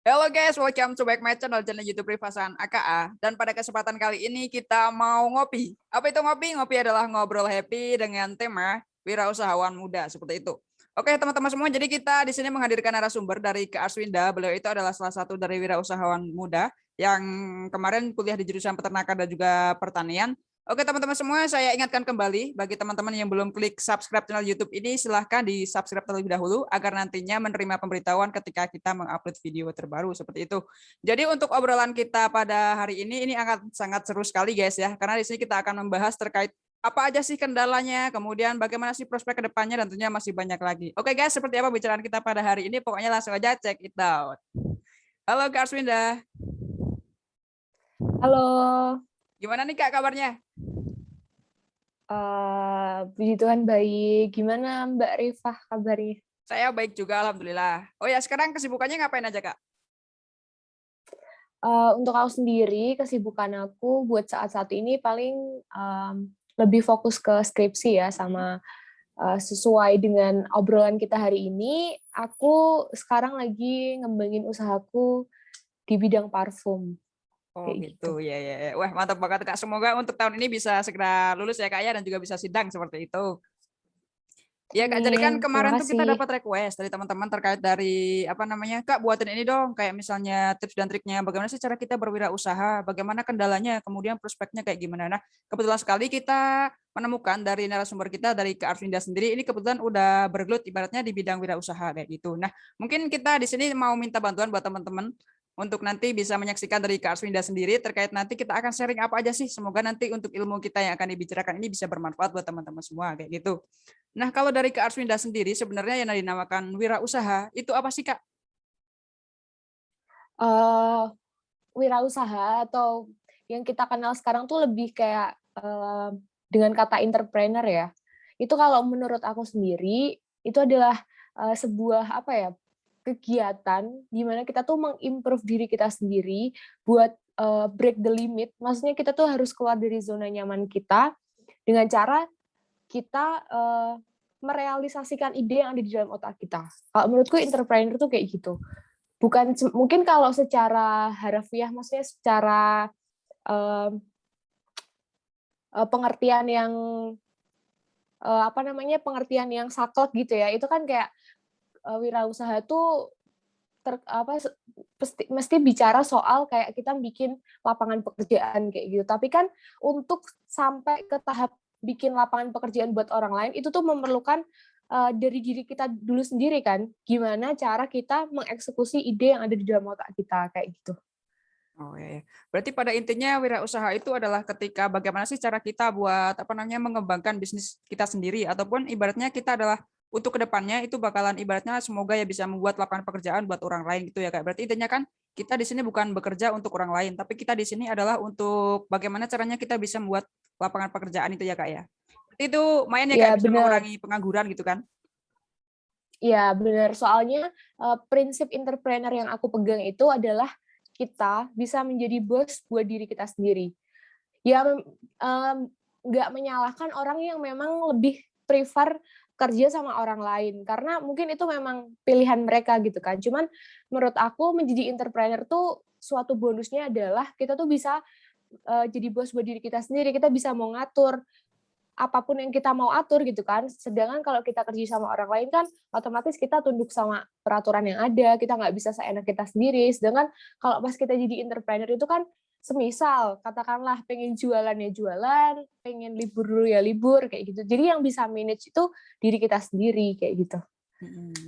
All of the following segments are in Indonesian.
Halo guys, welcome to back my channel YouTube Rifasan AKA. Dan pada kesempatan kali ini kita mau ngopi. Apa itu ngopi? Ngopi adalah ngobrol happy dengan tema wirausahawan muda seperti itu. Oke teman-teman semua, jadi kita di sini menghadirkan narasumber dari Kak Arswinda. Beliau itu adalah salah satu dari wirausahawan muda yang kemarin kuliah di jurusan peternakan dan juga pertanian. Oke teman-teman semua, saya ingatkan kembali bagi teman-teman yang belum klik subscribe channel YouTube ini, silahkan di subscribe terlebih dahulu agar nantinya menerima pemberitahuan ketika kita mengupload video terbaru seperti itu. Jadi untuk obrolan kita pada hari ini akan sangat seru sekali guys ya, karena di sini kita akan membahas terkait apa aja sih kendalanya, kemudian bagaimana sih prospek kedepannya, dan tentunya masih banyak lagi. Oke guys, seperti apa bicaraan kita pada hari ini? Pokoknya langsung aja check it out. Halo Kak Arswinda. Halo, Gimana nih Kak kabarnya? puji Tuhan baik. Gimana Mbak Rifah kabarnya? Saya baik juga, alhamdulillah. Oh ya, sekarang kesibukannya ngapain aja, Kak? Untuk aku sendiri, kesibukan aku buat saat-saat ini paling lebih fokus ke skripsi ya, sama sesuai dengan obrolan kita hari ini, aku sekarang lagi ngembangin usahaku di bidang parfum. Oh Kayak gitu. gitu, ya, ya, ya. Wah mantap banget Kak. Semoga untuk tahun ini bisa segera lulus ya Kak ya, dan juga bisa sidang seperti itu. Ya Kak, jadi kan Amin, terima kemarin tuh kita kasih. dapat request dari teman-teman terkait dari apa namanya, Kak buatin ini dong, kayak misalnya tips dan triknya bagaimana sih cara kita berwirausaha, bagaimana kendalanya, kemudian prospeknya kayak gimana. Nah, kebetulan sekali kita menemukan dari narasumber kita dari Kak Arvinda sendiri, ini kebetulan udah bergelut ibaratnya di bidang wirausaha kayak gitu. Nah, mungkin kita di sini mau minta bantuan buat teman-teman untuk nanti bisa menyaksikan dari Kak Arswinda sendiri terkait nanti kita akan sharing apa aja sih. Semoga nanti untuk ilmu kita yang akan dibicarakan ini bisa bermanfaat buat teman-teman semua kayak gitu. Nah, kalau dari Kak Arswinda sendiri sebenarnya yang dinamakan wirausaha itu apa sih, Kak? Eh, Wirausaha atau yang kita kenal sekarang tuh lebih kayak dengan kata entrepreneur ya. Itu kalau menurut aku sendiri itu adalah sebuah apa ya, kegiatan di mana kita tuh mengimprove diri kita sendiri buat break the limit. Maksudnya kita tuh harus keluar dari zona nyaman kita dengan cara kita merealisasikan ide yang ada di dalam otak kita. Kalau menurutku entrepreneur tuh kayak gitu. Bukan mungkin kalau secara harafiah, maksudnya secara pengertian yang apa namanya, pengertian yang saklek gitu ya, itu kan kayak wirausaha tuh mesti bicara soal kayak kita bikin lapangan pekerjaan kayak gitu. Tapi kan untuk sampai ke tahap bikin lapangan pekerjaan buat orang lain itu tuh memerlukan dari diri kita dulu sendiri kan. Gimana cara kita mengeksekusi ide yang ada di dalam otak kita kayak gitu. Oh ya, ya. Berarti pada intinya wirausaha itu adalah ketika bagaimana sih cara kita buat apa namanya mengembangkan bisnis kita sendiri, ataupun ibaratnya kita adalah untuk kedepannya itu bakalan ibaratnya semoga ya bisa membuat lapangan pekerjaan buat orang lain gitu ya Kak. Berarti intinya kan kita di sini bukan bekerja untuk orang lain, tapi kita di sini adalah untuk bagaimana caranya kita bisa membuat lapangan pekerjaan itu ya Kak ya. Berarti itu lumayan ya Kak, Ya bisa benar. mengurangi pengangguran gitu kan. Ya benar. Soalnya prinsip entrepreneur yang aku pegang itu adalah kita bisa menjadi bos buat diri kita sendiri. Ya nggak menyalahkan orang yang memang lebih prefer kerja sama orang lain, karena mungkin itu memang pilihan mereka gitu kan. Cuman menurut aku menjadi entrepreneur tuh suatu bonusnya adalah kita tuh bisa, jadi bos buat diri kita sendiri, kita bisa mau ngatur apapun yang kita mau atur gitu kan. Sedangkan kalau kita kerja sama orang lain kan otomatis kita tunduk sama peraturan yang ada, kita nggak bisa seenak kita sendiri. Sedangkan kalau pas kita jadi entrepreneur itu kan semisal katakanlah pengen jualan ya jualan, pengen libur dulu ya libur kayak gitu. Jadi yang bisa manage itu diri kita sendiri kayak gitu.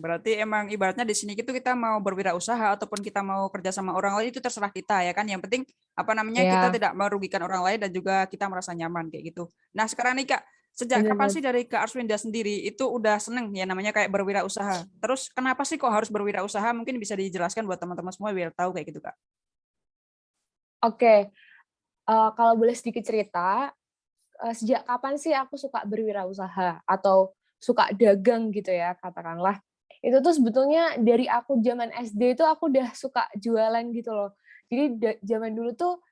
Berarti emang ibaratnya di sini itu kita mau berwirausaha ataupun kita mau kerja sama orang lain itu terserah kita ya kan. Yang penting apa namanya kita Ya, tidak merugikan orang lain dan juga kita merasa nyaman kayak gitu. Nah sekarang nih Kak, sejak kapan benar-benar. sih dari Kak Arswinda sendiri itu udah seneng ya namanya kayak berwirausaha? Terus kenapa sih kok harus berwirausaha? Mungkin bisa dijelaskan buat teman-teman semua biar tahu kayak gitu Kak. Oke, kalau boleh sedikit cerita, sejak kapan sih aku suka berwirausaha atau suka dagang gitu ya katakanlah. Itu tuh sebetulnya dari aku zaman SD itu aku udah suka jualan gitu loh. Jadi zaman dulu tuh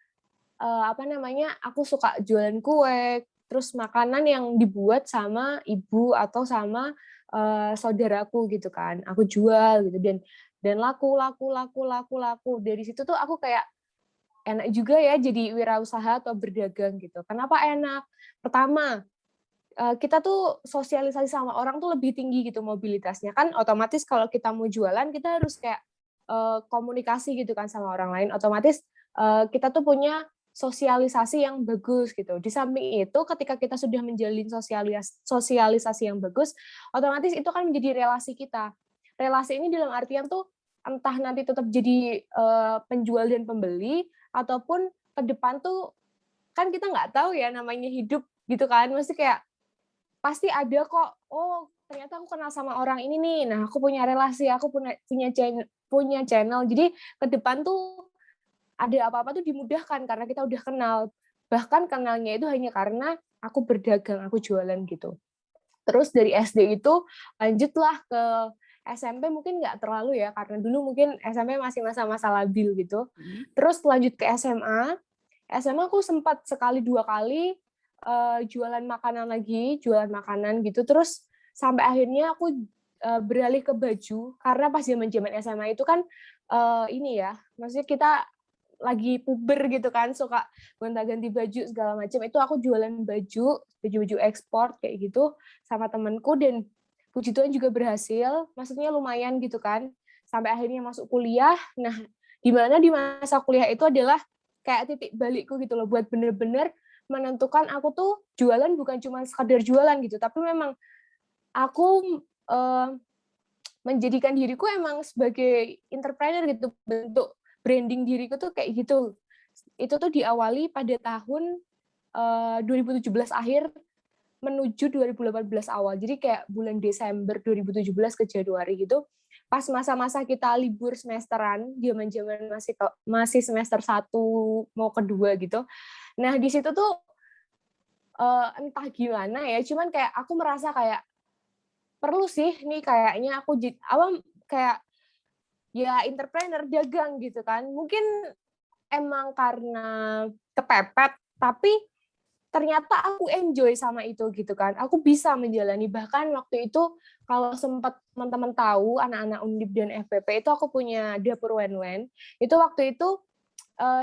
apa namanya, aku suka jualan kue, terus makanan yang dibuat sama ibu atau sama saudaraku gitu kan. Aku jual gitu dan dan laku. Dari situ tuh aku kayak enak juga ya jadi wirausaha atau berdagang gitu. Kenapa enak? Pertama, kita tuh sosialisasi sama orang tuh lebih tinggi gitu mobilitasnya. Kan otomatis kalau kita mau jualan, kita harus kayak komunikasi gitu kan sama orang lain. Otomatis kita tuh punya sosialisasi yang bagus gitu. Di samping itu, ketika kita sudah menjalin sosialisasi yang bagus, otomatis itu kan menjadi relasi kita. Relasi ini dalam artian tuh entah nanti tetap jadi penjual dan pembeli, ataupun ke depan tuh kan kita nggak tahu ya namanya hidup gitu kan. Mesti kayak pasti ada kok, oh ternyata aku kenal sama orang ini nih, nah aku punya relasi, aku punya channel, jadi ke depan tuh ada apa-apa tuh dimudahkan karena kita udah kenal. Bahkan kenalnya itu hanya karena aku berdagang, aku jualan gitu. Terus dari SD itu lanjutlah ke SMP, mungkin nggak terlalu ya, karena dulu mungkin SMP masih masa-masa labil gitu. Terus lanjut ke SMA, SMA aku sempat sekali 2 kali jualan makanan gitu. Terus sampai akhirnya aku beralih ke baju, karena pas zaman-zaman SMA itu kan ini ya, maksudnya kita lagi puber gitu kan, suka gonta-ganti baju segala macam. Itu aku jualan baju ekspor kayak gitu sama temenku, dan puji Tuhan juga berhasil, maksudnya lumayan gitu kan. Sampai akhirnya masuk kuliah. Nah, di mana di masa kuliah itu adalah kayak titik balikku gitu loh, buat bener-bener menentukan aku tuh jualan bukan cuma sekadar jualan gitu, tapi memang aku menjadikan diriku emang sebagai entrepreneur gitu, bentuk branding diriku tuh kayak gitu. Itu tuh diawali pada tahun 2017 akhir menuju 2018 awal. Jadi kayak bulan Desember 2017 ke Januari gitu, pas masa-masa kita libur semesteran, zaman-zaman masih semester 1 mau kedua gitu. Nah, di situ tuh entah gimana ya, cuman kayak aku merasa kayak perlu sih nih kayaknya aku awam kayak ya entrepreneur dagang gitu kan. Mungkin emang karena kepepet, tapi ternyata aku enjoy sama itu gitu kan. Aku bisa menjalani, bahkan waktu itu kalau sempat teman-teman tahu anak-anak Undip dan FPP itu aku punya dapur Wen-Wen. Itu waktu itu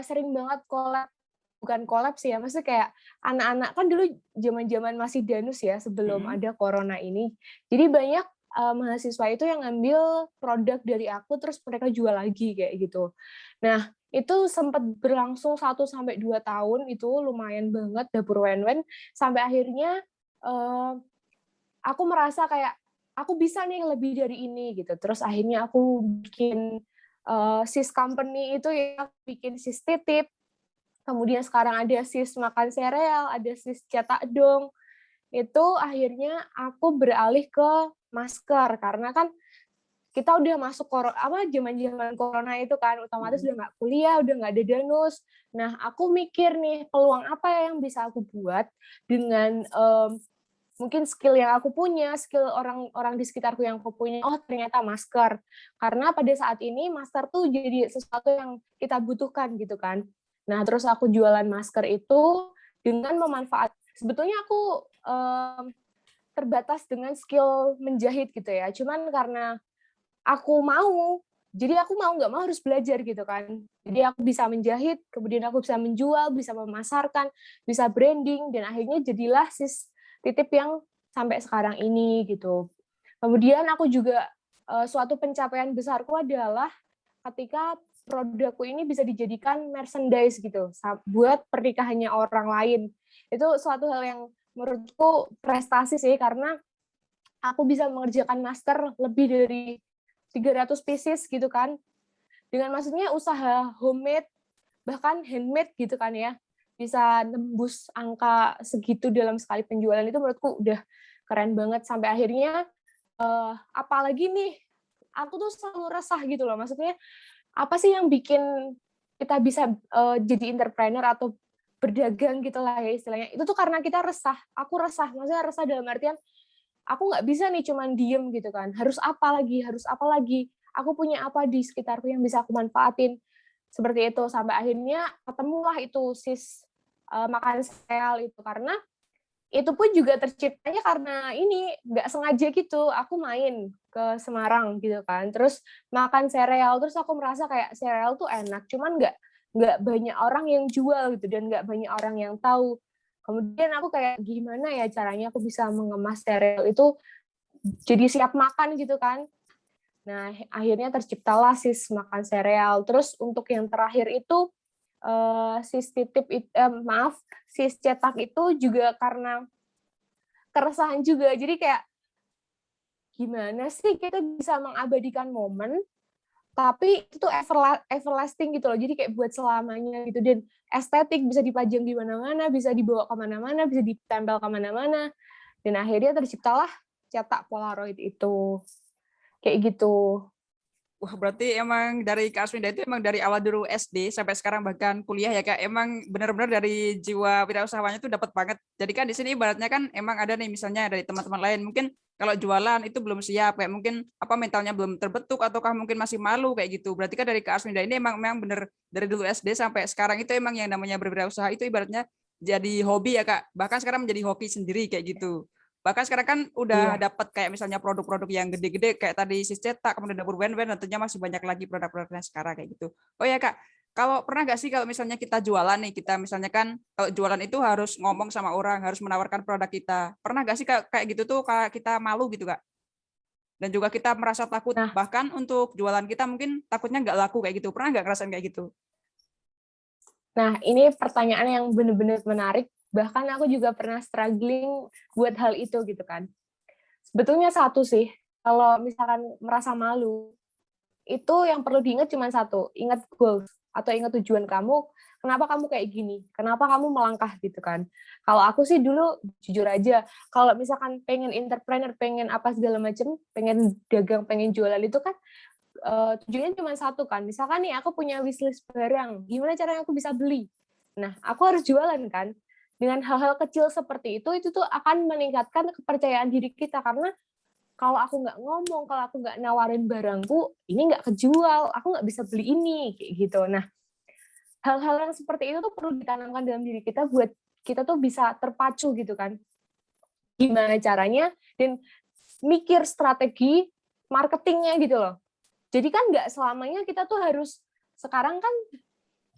sering banget bukan collab sih ya, maksudnya kayak anak-anak kan dulu zaman-zaman masih danus ya sebelum ada corona ini. Jadi banyak mahasiswa itu yang ngambil produk dari aku terus mereka jual lagi kayak gitu. Nah, itu sempat berlangsung 1 sampai 2 tahun, itu lumayan banget dapur Wen-Wen, sampai akhirnya aku merasa kayak aku bisa nih lebih dari ini gitu. Terus akhirnya aku bikin sis company itu ya, bikin sis titip. Kemudian sekarang ada sis makan sereal, ada sis cetak dong. Itu akhirnya aku beralih ke masker karena kan kita udah masuk zaman-zaman corona itu kan, otomatis udah nggak kuliah, udah nggak ada danus. Nah, aku mikir nih peluang apa ya yang bisa aku buat dengan mungkin skill yang aku punya, skill orang-orang di sekitarku yang aku punya. Oh, ternyata masker. Karena pada saat ini masker tuh jadi sesuatu yang kita butuhkan gitu kan. Nah, terus aku jualan masker itu dengan sebetulnya aku terbatas dengan skill menjahit gitu ya. Cuman karena aku mau, jadi aku mau nggak mau harus belajar gitu kan. Jadi aku bisa menjahit, kemudian aku bisa menjual, bisa memasarkan, bisa branding, dan akhirnya jadilah sis titip yang sampai sekarang ini gitu. Kemudian aku juga suatu pencapaian besarku adalah ketika produkku ini bisa dijadikan merchandise gitu buat pernikahannya orang lain. Itu suatu hal yang menurutku prestasi sih, karena aku bisa mengerjakan masker lebih dari 300 pieces gitu kan. Dengan maksudnya usaha homemade, bahkan handmade gitu kan ya. Bisa nembus angka segitu dalam sekali penjualan, itu menurutku udah keren banget. Sampai akhirnya, apalagi nih, aku tuh selalu resah gitu loh. Maksudnya, apa sih yang bikin kita bisa jadi entrepreneur atau berdagang gitu lah ya istilahnya. Itu tuh karena kita resah. Aku resah, maksudnya resah dalam artian, aku nggak bisa nih cuman diem gitu kan. Harus apa lagi? Harus apa lagi? Aku punya apa di sekitarku yang bisa aku manfaatin? Seperti itu. Sampai akhirnya ketemulah itu sis makan sel itu. Karena itu pun juga terciptanya karena ini nggak sengaja gitu. Aku main ke Semarang gitu kan, terus makan sereal, terus aku merasa kayak sereal tuh enak, cuman nggak banyak orang yang jual gitu dan nggak banyak orang yang tahu. Kemudian aku kayak gimana ya caranya aku bisa mengemas sereal itu jadi siap makan gitu kan. Nah, akhirnya terciptalah sis makan sereal. Terus untuk yang terakhir itu sis titip maaf, sis cetak itu juga karena keresahan juga. Jadi kayak gimana sih kita bisa mengabadikan momen tapi itu tuh everlasting gitu loh. Jadi kayak buat selamanya gitu dan estetik bisa dipajang di mana-mana, bisa dibawa kemana-mana, bisa ditempel kemana-mana. Dan akhirnya terciptalah cetak Polaroid itu. Kayak gitu. Wah, berarti emang dari Kak Aswinda itu emang dari awal dulu SD sampai sekarang bahkan kuliah ya Kak, emang benar-benar dari jiwa wirausahawannya tuh dapat banget. Jadi kan di sini ibaratnya kan emang ada nih misalnya dari teman-teman lain mungkin kalau jualan itu belum siap kayak mungkin apa mentalnya belum terbentuk ataukah mungkin masih malu kayak gitu. Berarti kan dari Kak Aswinda ini emang bener dari dulu SD sampai sekarang itu emang yang namanya berwirausaha itu ibaratnya jadi hobi ya Kak. Bahkan sekarang menjadi hoki sendiri kayak gitu. Bahkan sekarang kan udah Iya. dapat kayak misalnya produk-produk yang gede-gede kayak tadi sis cetak, kemudian dapur wen-wen, tentunya masih banyak lagi produk-produknya sekarang kayak gitu. Oh ya Kak, kalau pernah nggak sih kalau misalnya kita jualan nih, kita misalnya kan kalau jualan itu harus ngomong sama orang, harus menawarkan produk kita. Pernah nggak sih kayak gitu tuh kayak kita malu gitu Kak? Dan juga kita merasa takut, Nah, bahkan untuk jualan kita mungkin takutnya nggak laku kayak gitu. Pernah nggak ngerasain kayak gitu? ini pertanyaan yang benar-benar menarik. Bahkan aku juga pernah struggling buat hal itu gitu kan. Sebetulnya satu sih, kalau misalkan merasa malu, itu yang perlu diingat cuma satu, ingat goals atau ingat tujuan kamu, kenapa kamu kayak gini, kenapa kamu melangkah gitu kan. Kalau aku sih dulu jujur aja, kalau misalkan pengen entrepreneur, pengen apa segala macam, pengen dagang, pengen jualan itu kan tujuannya cuma satu kan. Misalkan nih aku punya wishlist barang, gimana caranya aku bisa beli? Nah, aku harus jualan kan. Dengan hal-hal kecil seperti itu tuh akan meningkatkan kepercayaan diri kita karena kalau aku nggak ngomong, kalau aku nggak nawarin barangku, ini nggak kejual, aku nggak bisa beli ini, kayak gitu. Nah, hal-hal yang seperti itu tuh perlu ditanamkan dalam diri kita buat kita tuh bisa terpacu gitu kan. Gimana caranya, dan mikir strategi marketingnya gitu loh. Jadi kan nggak selamanya kita tuh harus, sekarang kan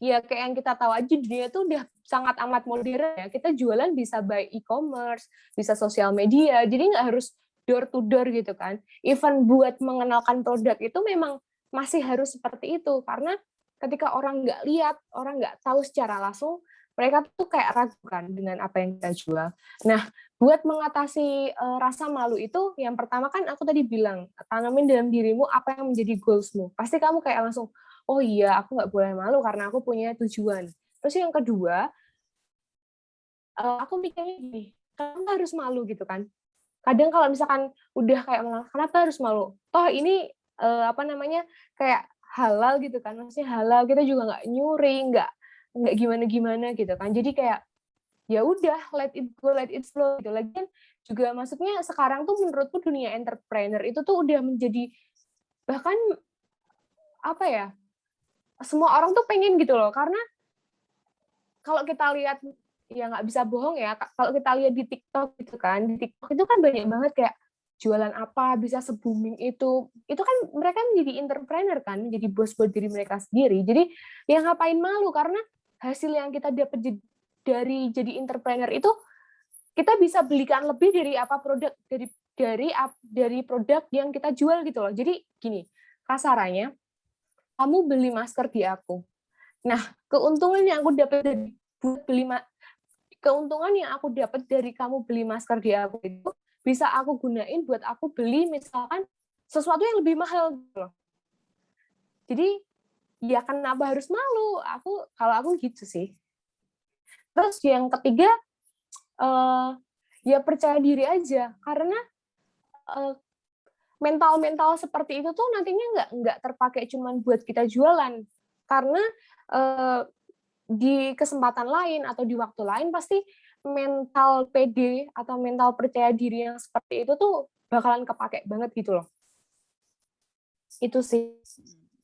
ya kayak yang kita tahu aja dunia tuh udah sangat amat modern ya. Kita jualan bisa by e-commerce, bisa sosial media. Jadi nggak harus door to door gitu kan. Even buat mengenalkan produk itu memang masih harus seperti itu karena ketika orang nggak lihat, orang nggak tahu secara langsung, mereka tuh kayak ragu kan dengan apa yang kita jual. Nah, buat mengatasi rasa malu itu, yang pertama kan aku tadi bilang, tanamin dalam dirimu apa yang menjadi goalsmu. Pasti kamu kayak langsung, oh iya, aku nggak boleh malu karena aku punya tujuan. Terus yang kedua, aku mikirnya gini, kenapa harus malu gitu kan? Kadang kalau misalkan udah kayak malah, kenapa harus malu? Toh ini apa namanya kayak halal gitu kan, maksudnya halal kita juga nggak nyuri, nggak gimana-gimana gitu kan. Jadi kayak ya udah let it go, let it flow gitu. Lagian juga maksudnya sekarang tuh menurutku dunia entrepreneur itu tuh udah menjadi bahkan apa ya, semua orang tuh pengen gitu loh karena kalau kita lihat ya nggak bisa bohong ya, kalau kita lihat di TikTok gitu kan, di TikTok itu kan banyak banget kayak jualan apa bisa se-booming itu kan mereka menjadi entrepreneur kan, menjadi bos buat diri mereka sendiri. Jadi ya ngapain malu karena hasil yang kita dapat dari jadi entrepreneur itu kita bisa belikan lebih dari apa produk dari produk yang kita jual gitu loh. Jadi gini, kasarannya kamu beli masker di aku. Nah, keuntungan yang aku dapat dari buat beli keuntungan yang aku dapat dari kamu beli masker di aku itu bisa aku gunain buat aku beli misalkan sesuatu yang lebih mahal gitu loh. Jadi ya kenapa harus malu? Kalau aku gitu sih. Terus yang ketiga ya percaya diri aja karena mental-mental seperti itu tuh nantinya nggak terpakai cuman buat kita jualan karena di kesempatan lain atau di waktu lain pasti mental PD atau mental percaya diri yang seperti itu tuh bakalan kepake banget gitu loh. Itu sih.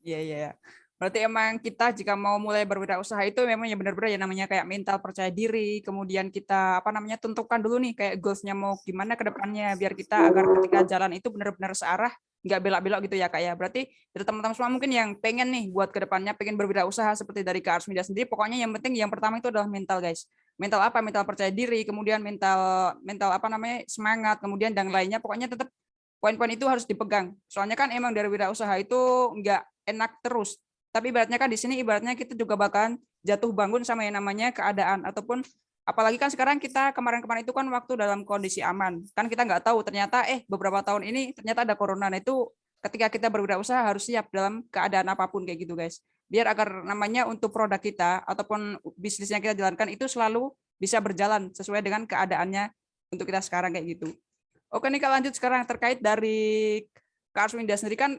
Iya, iya. Berarti emang kita jika mau mulai berwirausaha itu memang ya benar-benar ya namanya kayak mental percaya diri, kemudian kita apa namanya tentukan dulu nih kayak goals-nya mau gimana ke depannya biar kita agar ketika jalan itu benar-benar searah, nggak belok-belok gitu ya Kak ya. Berarti dari teman-teman semua mungkin yang pengen nih buat ke depannya pengen berwirausaha seperti dari Kak Arsmida sendiri, pokoknya yang penting yang pertama itu adalah mental guys. Mental apa? Mental percaya diri, kemudian mental mental apa namanya semangat, kemudian dan lainnya pokoknya tetap poin-poin itu harus dipegang. Soalnya kan emang dari wirausaha itu nggak enak terus. Tapi ibaratnya kan di sini ibaratnya kita juga bahkan jatuh bangun sama yang namanya keadaan ataupun apalagi kan sekarang kita kemarin-kemarin itu kan waktu dalam kondisi aman. Kan kita nggak tahu ternyata beberapa tahun ini ternyata ada corona. Nah, itu ketika kita berwirausaha harus siap dalam keadaan apapun kayak gitu guys. Biar agar namanya untuk produk kita ataupun bisnis yang kita jalankan itu selalu bisa berjalan sesuai dengan keadaannya untuk kita sekarang kayak gitu. Oke nih Kak, lanjut sekarang terkait dari Kak Arswinda sendiri kan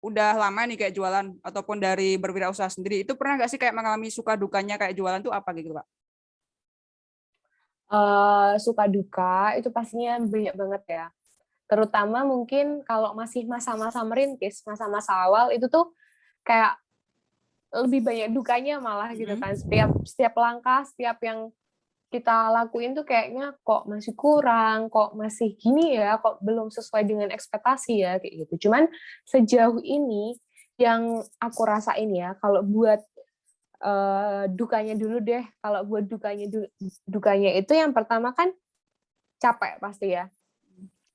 udah lama nih kayak jualan ataupun dari berwirausaha sendiri. Itu pernah nggak sih kayak mengalami suka dukanya kayak jualan tuh apa gitu Kak? Suka duka itu pastinya banyak banget ya. Terutama mungkin kalau masih masa-masa merintis, masa-masa awal itu tuh kayak lebih banyak dukanya malah gitu kan. Setiap langkah, setiap yang kita lakuin tuh kayaknya kok masih kurang, kok masih gini ya, kok belum sesuai dengan ekspektasi ya kayak gitu. Cuman sejauh ini yang aku rasain ya, kalau buat dukanya dulu deh. Kalau buat dukanya itu yang pertama kan capek pasti ya.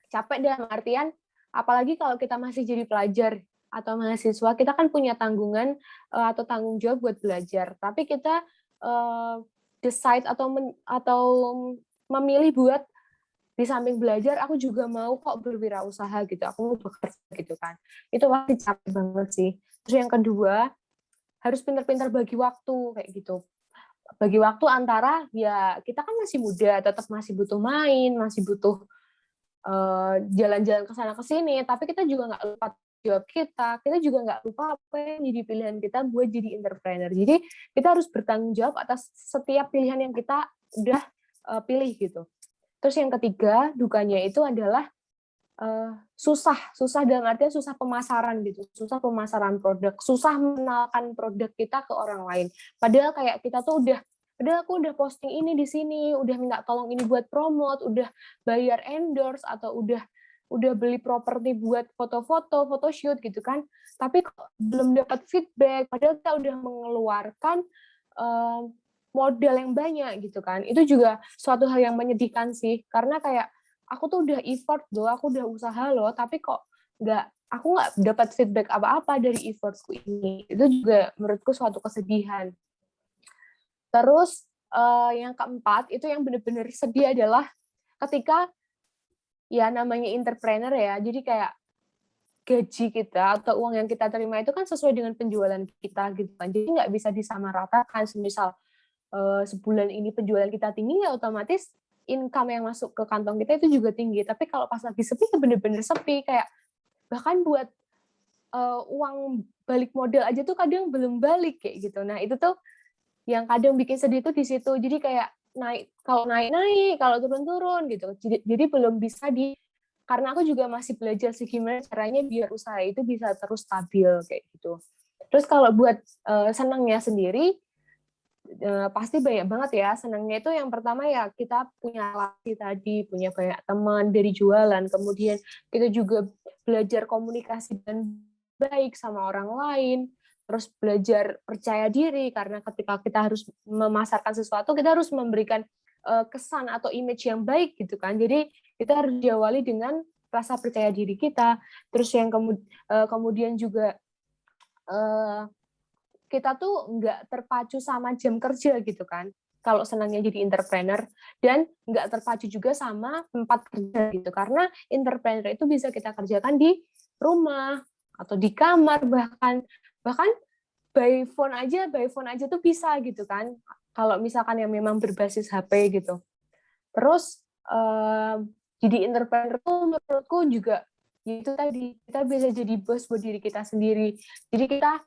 Capek dalam artian apalagi kalau kita masih jadi pelajar atau mahasiswa, kita kan punya tanggungan atau tanggung jawab buat belajar. Tapi kita decide atau memilih buat di samping belajar aku juga mau kok berwirausaha gitu. Aku mau bekerja gitu kan. Itu pasti capek banget sih. Terus yang kedua, harus pintar-pintar bagi waktu kayak gitu. Bagi waktu antara ya kita kan masih muda, tetap masih butuh main, masih butuh jalan-jalan ke sana ke sini, tapi kita juga nggak lupa jawab kita juga nggak lupa apa yang jadi pilihan kita buat jadi entrepreneur. Jadi kita harus bertanggung jawab atas setiap pilihan yang kita udah pilih gitu. Terus yang ketiga, dukanya itu adalah susah dalam artian susah pemasaran gitu, susah pemasaran produk, susah mengenalkan produk kita ke orang lain. Padahal kayak kita tuh padahal aku udah posting ini di sini, udah minta tolong ini buat promote, udah bayar endorse atau udah beli properti buat foto-foto, photoshoot gitu kan. Tapi kok belum dapat feedback, padahal kita udah mengeluarkan modal yang banyak gitu kan. Itu juga suatu hal yang menyedihkan sih, karena kayak aku tuh udah effort loh, aku udah usaha loh, tapi kok aku nggak dapat feedback apa-apa dari effortku ini. Itu juga menurutku suatu kesedihan. Terus yang keempat itu yang benar-benar sedih adalah ketika ya namanya entrepreneur ya, jadi kayak gaji kita atau uang yang kita terima itu kan sesuai dengan penjualan kita gitu kan. Jadi nggak bisa disamaratakan. Semisal sebulan ini penjualan kita tinggi, ya otomatis income yang masuk ke kantong kita itu juga tinggi. Tapi kalau pas lagi sepi, ya bener-bener sepi. Kayak bahkan buat uang balik modal aja tuh kadang belum balik kayak gitu. Nah itu tuh yang kadang bikin sedih tuh di situ. Jadi kayak kalau naik, kalau turun gitu. Jadi belum bisa karena aku juga masih belajar sih gimana caranya biar usaha itu bisa terus stabil kayak gitu. Terus kalau buat senangnya sendiri, pasti banyak banget ya. Senangnya itu yang pertama ya kita punya relasi tadi, punya banyak teman dari jualan, kemudian kita juga belajar komunikasi dan baik sama orang lain, terus belajar percaya diri karena ketika kita harus memasarkan sesuatu, kita harus memberikan kesan atau image yang baik gitu kan. Jadi kita harus diawali dengan rasa percaya diri kita. Terus yang kemudian juga kita tuh nggak terpacu sama jam kerja gitu kan, kalau senangnya jadi entrepreneur, dan nggak terpacu juga sama tempat kerja gitu, karena entrepreneur itu bisa kita kerjakan di rumah atau di kamar, bahkan bahkan by phone aja tuh bisa gitu kan, kalau misalkan yang memang berbasis HP gitu. Terus jadi entrepreneur tuh menurutku juga itu tadi, kita bisa jadi bos buat diri kita sendiri. Jadi kita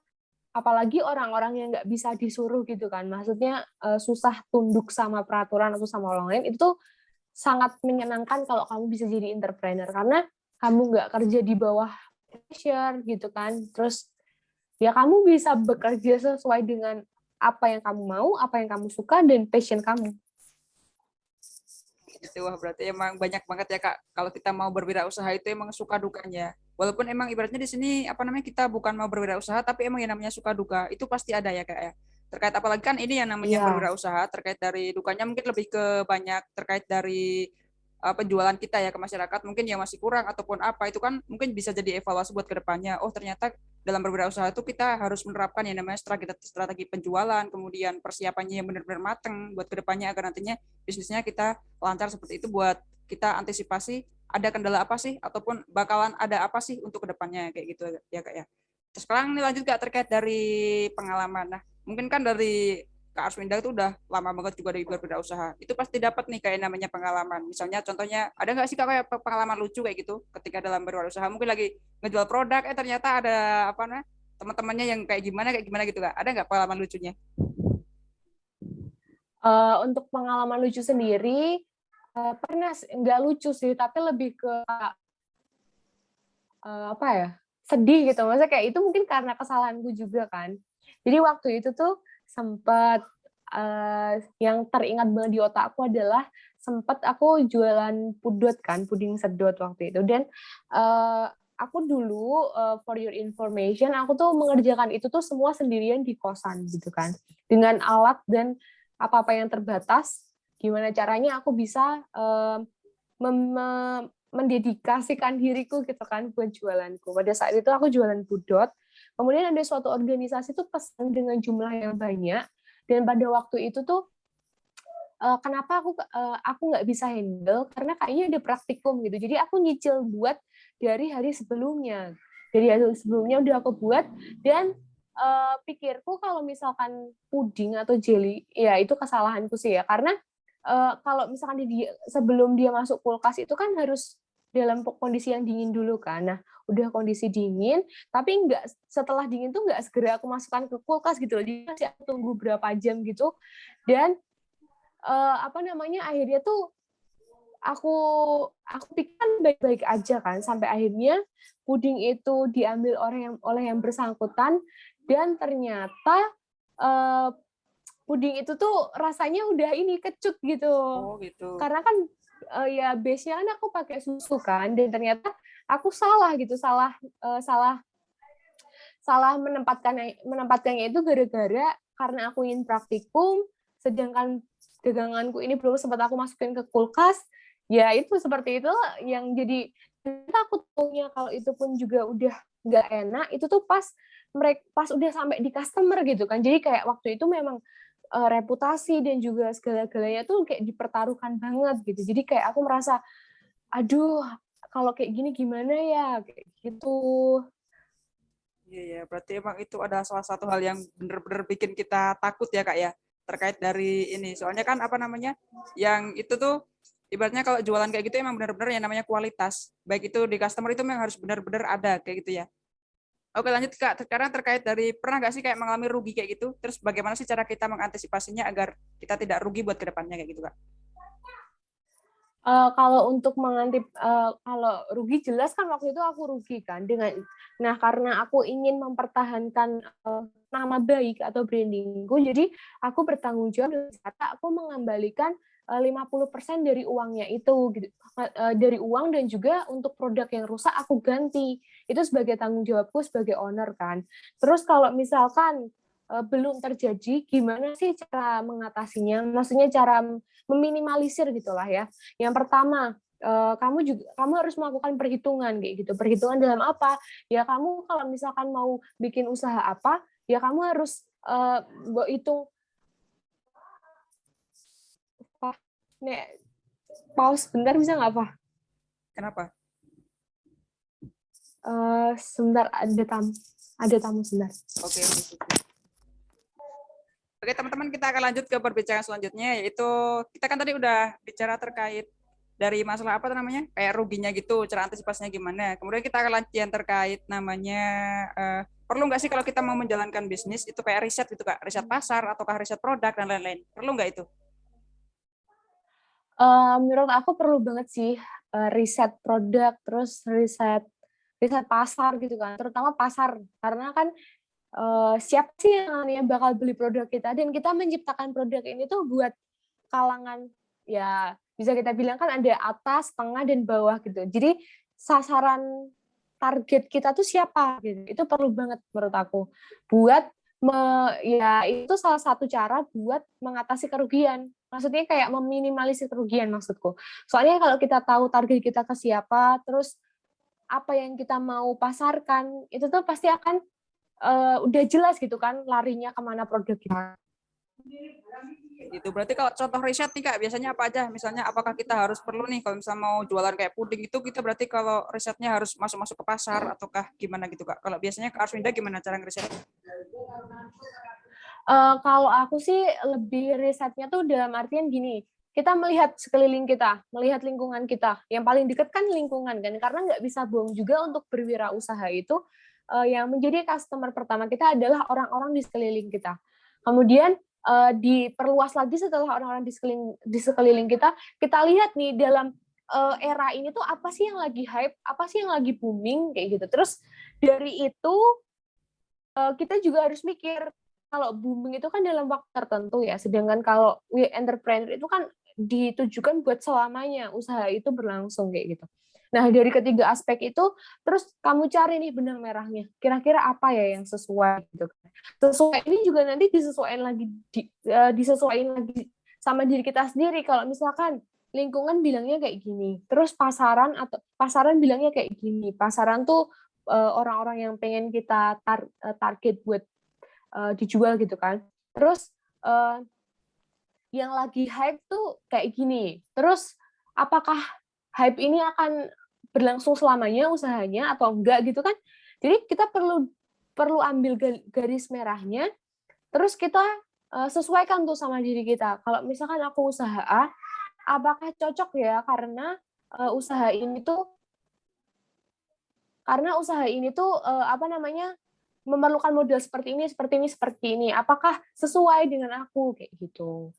apalagi orang-orang yang nggak bisa disuruh gitu kan, maksudnya susah tunduk sama peraturan atau sama orang lain, itu tuh sangat menyenangkan kalau kamu bisa jadi entrepreneur, karena kamu nggak kerja di bawah pressure gitu kan, terus ya kamu bisa bekerja sesuai dengan apa yang kamu mau, apa yang kamu suka, dan passion kamu. Gitu. Wah, berarti emang banyak banget ya Kak. Kalau kita mau berwirausaha itu emang suka dukanya. Walaupun emang ibaratnya di sini apa namanya kita bukan mau berwirausaha, tapi emang yang namanya suka duka itu pasti ada ya Kak ya. Terkait apalagi kan ini yang namanya Iya. berwirausaha, terkait dari dukanya mungkin lebih ke banyak terkait dari penjualan kita ya ke masyarakat mungkin yang masih kurang ataupun apa itu kan mungkin bisa jadi evaluasi buat kedepannya. Oh ternyata dalam berwirausaha itu kita harus menerapkan yang namanya strategi penjualan, kemudian persiapannya yang benar-benar matang buat kedepannya agar nantinya bisnisnya kita lancar seperti itu buat kita antisipasi ada kendala apa sih ataupun bakalan ada apa sih untuk kedepannya kayak gitu ya Kak ya. Terus sekarang ini lanjut Kak terkait dari pengalaman. Nah mungkin kan dari Kak Arswinda itu udah lama banget juga di berwirausaha. Itu pasti dapat nih kayak namanya pengalaman. Misalnya contohnya ada nggak sih Kak kayak pengalaman lucu kayak gitu ketika dalam berwirausaha mungkin lagi ngejual produk ternyata ada apa namanya teman-temannya yang kayak gimana gitu Kak. Ada nggak pengalaman lucunya? Untuk pengalaman lucu sendiri, pernah nggak lucu sih, tapi lebih ke apa ya, sedih gitu. Maksudnya kayak itu mungkin karena kesalahanku juga kan. Jadi waktu itu tuh sempat yang teringat banget di otakku adalah sempat aku jualan pudot kan, puding sedot waktu itu. Dan aku dulu for your information, aku tuh mengerjakan itu tuh semua sendirian di kosan gitu kan. Dengan alat dan apa-apa yang terbatas, gimana caranya aku bisa mendedikasikan diriku gitu kan buat jualanku. Pada saat itu aku jualan pudot, kemudian ada suatu organisasi tuh pesan dengan jumlah yang banyak, dan pada waktu itu tuh kenapa aku nggak bisa handle karena kayaknya ada praktikum gitu. Jadi aku nyicil buat dari hari sebelumnya. Dari hari sebelumnya udah aku buat dan pikirku kalau misalkan puding atau jelly, ya itu kesalahanku sih ya. Karena kalau misalkan sebelum dia masuk kulkas itu kan harus dalam kondisi yang dingin dulu kan. Nah, udah kondisi dingin, tapi nggak setelah dingin tuh nggak segera aku masukkan ke kulkas gitu loh. Jadi masih aku tunggu berapa jam gitu. Dan apa namanya akhirnya tuh aku aku pikir kan baik-baik aja kan sampai akhirnya puding itu diambil oleh yang bersangkutan dan ternyata eh, puding itu tuh rasanya udah ini kecut gitu Oh gitu. karena kan ya base-nya kan aku pakai susu kan dan ternyata aku salah gitu salah salah salah menempatkannya itu gara-gara karena aku ingin praktikum sedangkan daganganku ini belum sempat aku masukin ke kulkas ya itu seperti itu yang jadi aku tahunya kalau itu pun juga udah nggak enak itu tuh pas udah sampai di customer gitu kan jadi kayak waktu itu memang reputasi dan juga segala-galanya tuh kayak dipertaruhkan banget gitu jadi kayak aku merasa aduh kalau kayak gini gimana ya kayak gitu. Iya ya, berarti emang itu ada salah satu hal yang benar-benar bikin kita takut ya Kak ya, terkait dari ini. Soalnya kan apa namanya, yang itu tuh ibaratnya kalau jualan kayak gitu emang benar-benar yang namanya kualitas. Baik itu di customer itu memang harus benar-benar ada kayak gitu ya. Oke lanjut Kak, sekarang terkait dari pernah nggak sih kayak mengalami rugi kayak gitu? Terus bagaimana sih cara kita mengantisipasinya agar kita tidak rugi buat kedepannya kayak gitu Kak? Kalau untuk kalau rugi jelas kan waktu itu aku rugi kan nah karena aku ingin mempertahankan nama baik atau brandingku, jadi aku bertanggung jawab dengan cara aku mengembalikan 50% dari uangnya itu gitu. Dari uang dan juga untuk produk yang rusak aku ganti. Itu sebagai tanggung jawabku sebagai owner kan. Terus kalau misalkan belum terjadi, gimana sih cara mengatasinya? Maksudnya cara meminimalisir gitulah ya. Yang pertama, kamu harus melakukan perhitungan kayak gitu. Perhitungan dalam apa? Ya kamu kalau misalkan mau bikin usaha apa, ya kamu harus hitung. Nek, pause bentar bisa nggak Pak? Kenapa? Sebentar ada tamu sebentar. Oke, oke. Oke teman-teman kita akan lanjut ke perbincangan selanjutnya yaitu kita kan tadi udah bicara terkait dari masalah apa namanya kayak ruginya gitu cara antisipasinya gimana kemudian kita akan lanjut yang terkait namanya perlu nggak sih kalau kita mau menjalankan bisnis itu kayak riset gitu Kak riset pasar ataukah riset produk dan lain-lain perlu nggak itu? Menurut aku perlu banget sih riset produk terus riset riset pasar gitu kan terutama pasar karena kan siapa sih yang namanya bakal beli produk kita, dan kita menciptakan produk ini tuh buat kalangan, ya bisa kita bilang kan ada atas, tengah, dan bawah gitu. Jadi sasaran target kita tuh siapa gitu. Itu perlu banget menurut aku buat ya itu salah satu cara buat mengatasi kerugian. Maksudnya kayak meminimalisir kerugian maksudku. Soalnya kalau kita tahu target kita ke siapa, terus apa yang kita mau pasarkan, itu tuh pasti akan udah jelas gitu kan larinya kemana produk kita. Gitu. Berarti kalau contoh riset nih Kak, biasanya apa aja? Misalnya apakah kita harus perlu nih kalau misalnya mau jualan kayak puding itu, kita berarti kalau risetnya harus masuk-masuk ke pasar ataukah gimana gitu Kak? Kalau biasanya Kak Arswinda gimana cara ngeriset? Kalau aku sih lebih risetnya tuh dalam artian gini, kita melihat sekeliling kita, melihat lingkungan kita. Yang paling dekat kan lingkungan kan, karena nggak bisa bohong juga untuk berwirausaha itu yang menjadi customer pertama kita adalah orang-orang di sekeliling kita. Kemudian diperluas lagi setelah orang-orang di sekeliling kita lihat nih dalam era ini tuh apa sih yang lagi hype, apa sih yang lagi booming kayak gitu. Terus dari itu kita juga harus mikir, kalau booming itu kan dalam waktu tertentu ya, sedangkan kalau we entrepreneur itu kan ditujukan buat selamanya usaha itu berlangsung kayak gitu. Nah, dari ketiga aspek itu, terus kamu cari nih benang merahnya. Kira-kira apa ya yang sesuai gitu kan. Sesuai ini juga nanti disesuaikan lagi sama diri kita sendiri. Kalau misalkan lingkungan bilangnya kayak gini, terus pasaran bilangnya kayak gini. Pasaran tuh orang-orang yang pengen kita target buat dijual gitu kan. Terus yang lagi hype tuh kayak gini. Terus apakah hype ini akan berlangsung selamanya usahanya atau enggak gitu kan? Jadi kita perlu ambil garis merahnya, terus kita sesuaikan tuh sama diri kita. Kalau misalkan aku usaha A, apakah cocok ya karena usaha ini tuh apa namanya, memerlukan modal seperti ini, seperti ini, seperti ini. Apakah sesuai dengan aku kayak gitu?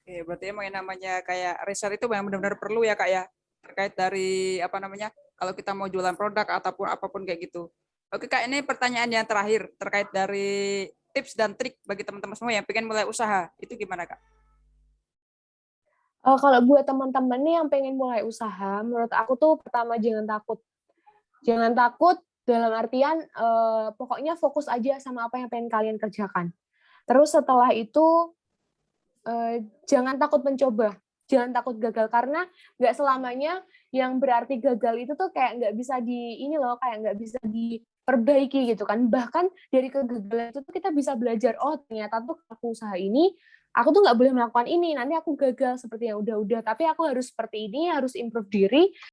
Oke, berarti emang yang namanya kayak riset itu memang benar-benar perlu ya Kak ya, terkait dari apa namanya, kalau kita mau jualan produk ataupun apapun kayak gitu. Oke Kak, ini pertanyaan yang terakhir terkait dari tips dan trik bagi teman-teman semua yang pengen mulai usaha, itu gimana Kak? Kalau buat teman-teman nih yang pengen mulai usaha, menurut aku tuh pertama jangan takut. Jangan takut dalam artian pokoknya fokus aja sama apa yang pengen kalian kerjakan. Terus setelah itu jangan takut mencoba, jangan takut gagal, karena nggak selamanya yang berarti gagal itu tuh kayak nggak bisa kayak nggak bisa diperbaiki gitu kan. Bahkan dari kegagalan itu tuh kita bisa belajar, oh ternyata tuh aku usaha ini, aku tuh nggak boleh melakukan ini, nanti aku gagal seperti yang udah-udah, tapi aku harus seperti ini, harus improve diri,